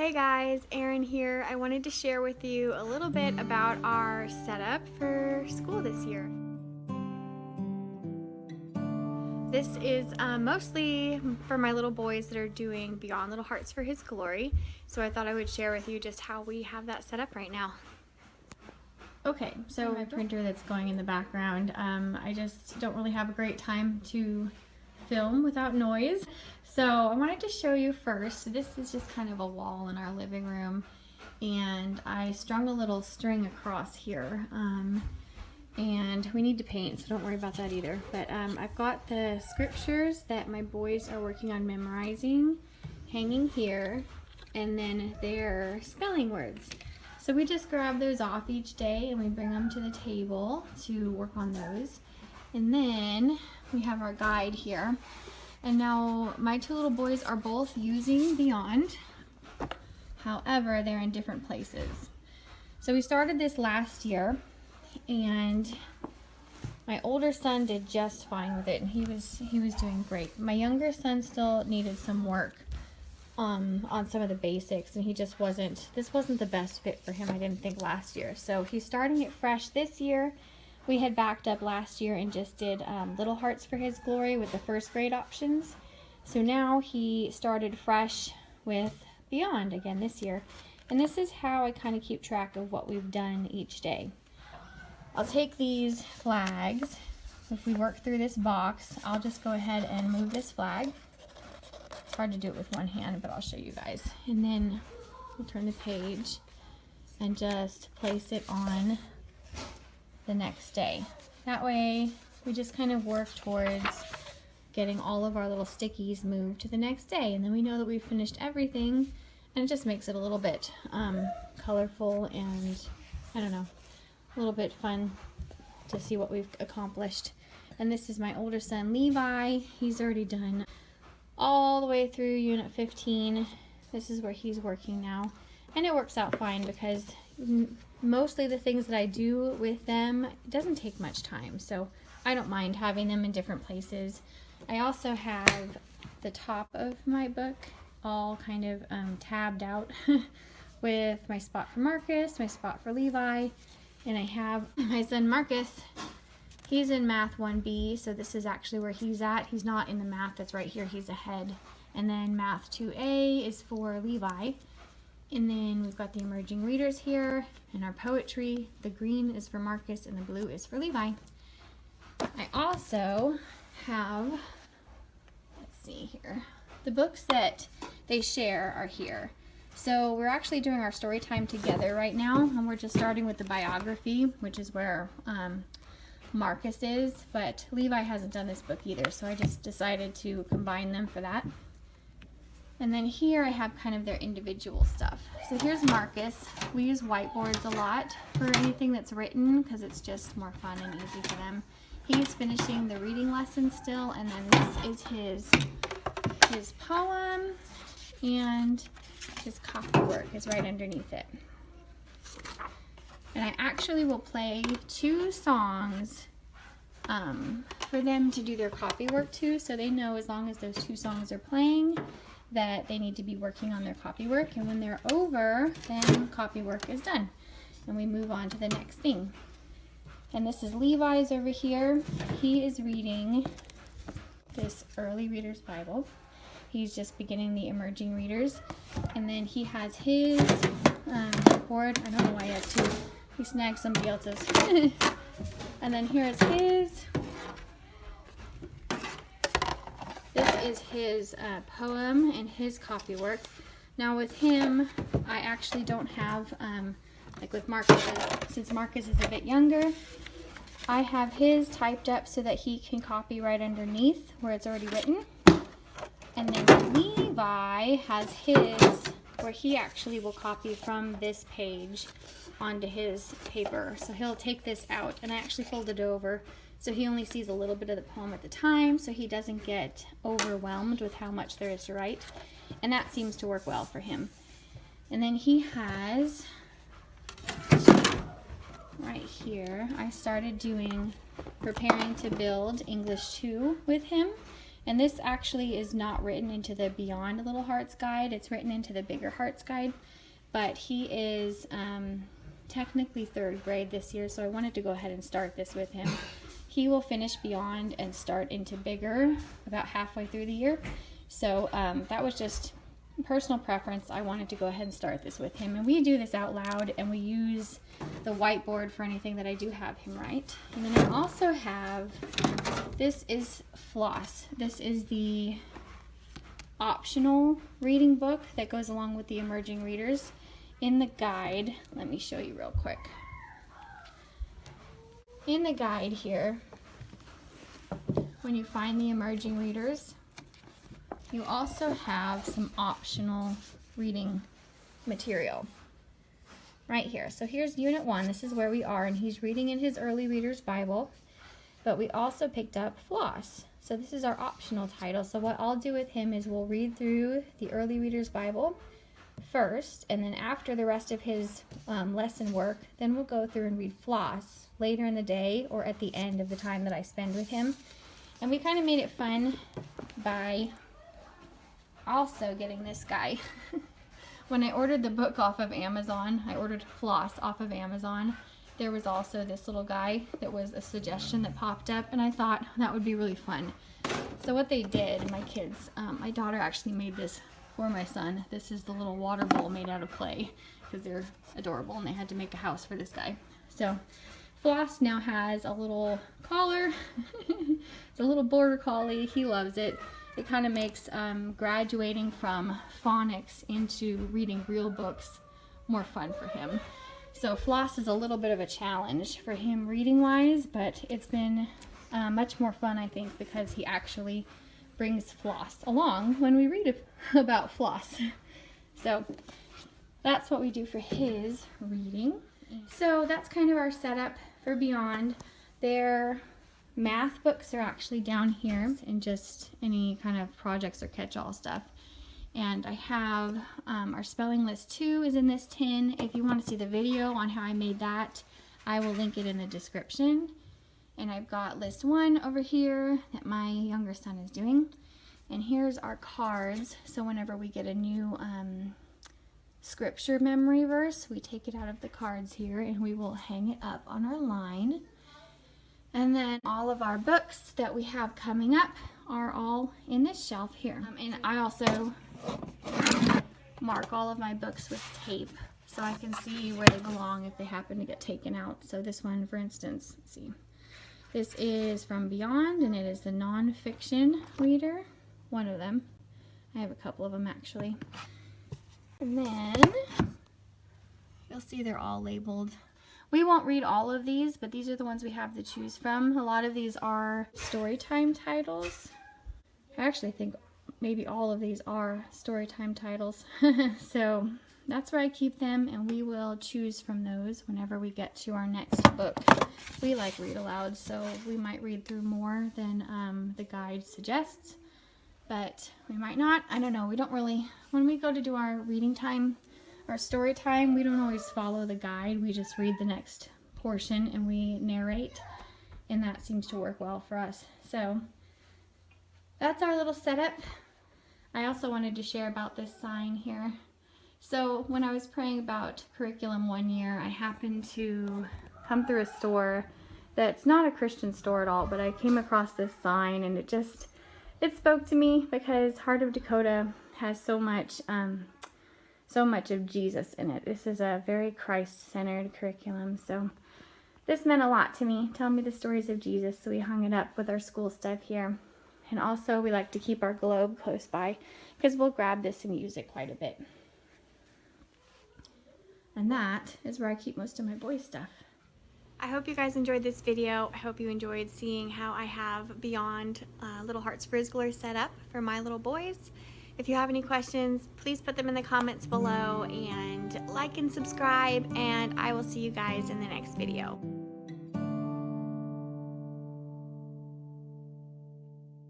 Hey guys, Erin here. I wanted to share with you a little bit about our setup for school this year. This is mostly for my little boys that are doing Beyond Little Hearts for His Glory, so I thought I would share with you just how we have that set up right now. Okay, so my printer that's going in the background, I just don't really have a great time to film without noise. So I wanted to show you first, this is just kind of a wall in our living room, and I strung a little string across here, and we need to paint, so don't worry about that either. But I've got the scriptures that my boys are working on memorizing hanging here, and then their spelling words. So we just grab those off each day and we bring them to the table to work on those. And then we have our guide here. And now my two little boys are both using Beyond. However, they're in different places. So we started this last year, and my older son did just fine with it, and he was doing great. My younger son still needed some work on some of the basics, and this wasn't the best fit for him, I didn't think, last year. So he's starting it fresh this year. We had backed up last year and just did Little Hearts for His Glory with the first grade options. So now he started fresh with Beyond again this year. And this is how I kind of keep track of what we've done each day. I'll take these flags. If we work through this box, I'll just go ahead and move this flag. It's hard to do it with one hand, but I'll show you guys. And then we'll turn the page and just place it on the next day. That way we just kind of work towards getting all of our little stickies moved to the next day, and then we know that we've finished everything, and it just makes it a little bit colorful and, I don't know, a little bit fun to see what we've accomplished. And this is my older son Levi. He's already done all the way through unit 15. This is where he's working now, and it works out fine because mostly the things that I do with them, it doesn't take much time, so I don't mind having them in different places. I also have the top of my book all kind of tabbed out with my spot for Marcus, my spot for Levi, and I have my son Marcus. He's in Math 1B, so this is actually where he's at. He's not in the math that's right here, he's ahead. And then Math 2A is for Levi. And then we've got the emerging readers here and our poetry. The green is for Marcus and the blue is for Levi. I also have, let's see here, the books that they share are here. So we're actually doing our story time together right now, and we're just starting with the biography, which is where Marcus is, but Levi hasn't done this book either, so I just decided to combine them for that. And then here I have kind of their individual stuff. So here's Marcus. We use whiteboards a lot for anything that's written because it's just more fun and easy for them. He's finishing the reading lesson still, and then this is his poem, and his copy work is right underneath it. And I actually will play 2 songs for them to do their copy work to, so they know as long as those 2 songs are playing that they need to be working on their copy work, and when they're over, then copy work is done and we move on to the next thing. And this is Levi's over here. He is reading this Early Reader's Bible. He's just beginning the emerging readers, and then he has his board. I don't know why he has 2. He snagged somebody else's. And then here is his. This is his poem and his copy work. Now with him, I actually don't have, like with Marcus, since Marcus is a bit younger, I have his typed up so that he can copy right underneath where it's already written. And then Levi has his, where he actually will copy from this page onto his paper. So he'll take this out, and I actually folded it over so he only sees a little bit of the poem at the time, so he doesn't get overwhelmed with how much there is to write. And that seems to work well for him. And then he has, right here, I started preparing to build English 2 with him. And this actually is not written into the Beyond Little Hearts guide. It's written into the Bigger Hearts guide. But he is technically 3rd grade this year, so I wanted to go ahead and start this with him. He will finish Beyond and start into Bigger about halfway through the year. So that was just personal preference. I wanted to go ahead and start this with him. And we do this out loud, and we use the whiteboard for anything that I do have him write. And then I also have, this is Floss. This is the optional reading book that goes along with the emerging readers. In the guide, let me show you real quick. In the guide here, when you find the emerging readers, you also have some optional reading material right here. So here's Unit 1. This is where we are, and he's reading in his Early Reader's Bible. But we also picked up Floss. So this is our optional title. So what I'll do with him is we'll read through the Early Reader's Bible first, and then after the rest of his lesson work, then we'll go through and read Floss later in the day or at the end of the time that I spend with him. And we kind of made it fun by also getting this guy. When I ordered the book off of Amazon, I ordered Floss off of Amazon, there was also this little guy that was a suggestion that popped up, and I thought that would be really fun. So what they did, my kids, my daughter actually made this for my son. This is the little water bowl made out of clay because they're adorable, and they had to make a house for this guy. So Floss now has a little collar. It's a little border collie. He loves it. It kind of makes graduating from phonics into reading real books more fun for him. So Floss is a little bit of a challenge for him reading wise, but it's been much more fun, I think, because he actually brings Floss along when we read about Floss. So that's what we do for his reading. So that's kind of our setup for Beyond. Their math books are actually down here, and just any kind of projects or catch-all stuff. And I have our spelling list 2 is in this tin. If you want to see the video on how I made that, I will link it in the description. And I've got list 1 over here that my younger son is doing. And here's our cards. So whenever we get a new scripture memory verse, we take it out of the cards here and we will hang it up on our line. And then all of our books that we have coming up are all in this shelf here. And I also mark all of my books with tape so I can see where they belong if they happen to get taken out. So this one, for instance, let's see. This is from Beyond, and it is the nonfiction reader. One of them. I have a couple of them actually. And then you'll see they're all labeled. We won't read all of these, but these are the ones we have to choose from. A lot of these are storytime titles. I actually think maybe all of these are storytime titles. So that's where I keep them, and we will choose from those whenever we get to our next book. We like read aloud, so we might read through more than the guide suggests, but we might not. I don't know. We don't really, when we go to do our reading time, our story time, we don't always follow the guide. We just read the next portion and we narrate, and that seems to work well for us. So that's our little setup. I also wanted to share about this sign here. So when I was praying about curriculum one year, I happened to come through a store that's not a Christian store at all, but I came across this sign, and it spoke to me because Heart of Dakota has so much of Jesus in it. This is a very Christ-centered curriculum, so this meant a lot to me. Tell me the stories of Jesus, so we hung it up with our school stuff here. And also we like to keep our globe close by because we'll grab this and use it quite a bit. And that is where I keep most of my boys' stuff. I hope you guys enjoyed this video. I hope you enjoyed seeing how I have Beyond Little Hearts for His Glory set up for my little boys. If you have any questions, please put them in the comments below, and like and subscribe, and I will see you guys in the next video.